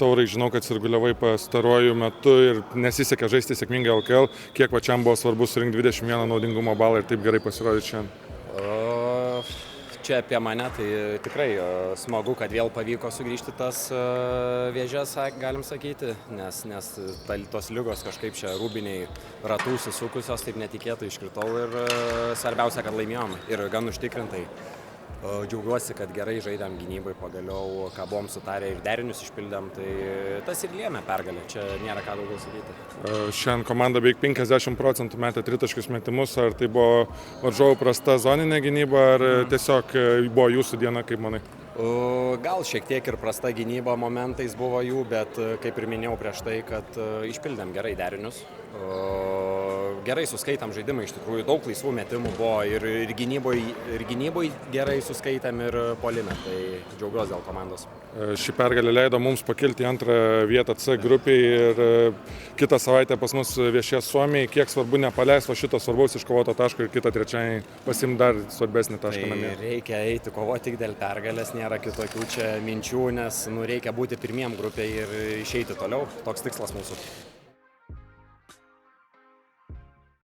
Taurai, žinau, kad sirguliavai pastaruoju metu ir nesisekė žaisti sėkmingai LKL. Kiek pačiam buvo svarbu surinkti 21 naudingumo balą ir taip gerai pasirodyti šiandien? Čia apie mane, tai tikrai smagu, kad vėl pavyko sugrįžti tas vėžes, galim sakyti, nes tos ligos kažkaip čia rūbiniai ratų susisukusios, taip netikėtai iškritau ir svarbiausia, kad laimėjom ir gan užtikrintai. Džiaugiuosi, kad gerai žaidėm gynybai pagaliau, ką buvom sutarę ir derinius išpildėm, tai tas ir lėmė pergalę, čia nėra ką daugiau sakyti. Šiandien komanda beveik 50% metė tritaškius metimus, ar tai buvo varžovų prasta zoninė gynyba, ar tiesiog buvo jūsų diena, kaip manai? Gal šiek tiek ir prasta gynyba momentais buvo jų, bet kaip ir minėjau prieš tai, kad išpildėm gerai derinius. Gerai suskaitam žaidimą, iš tikrųjų daug laisvų metimų buvo ir gynyboje gerai suskaitėm ir puolime, tai džiaugiuosi dėl komandos. Ši pergalė leido mums pakilti į antrą vietą C grupėje ir kitą savaitę pas mus viešės Suomiai. Kiek svarbu nepaleisti šito svarbaus iškovoto taško ir kitą trečiąjį pasimti dar svarbesnį tašką namie? Reikia eiti kovoti tik dėl pergalės, nėra kitokių čia minčių, nes reikia būti pirmiem grupėje ir išeiti toliau. Toks tikslas mūsų.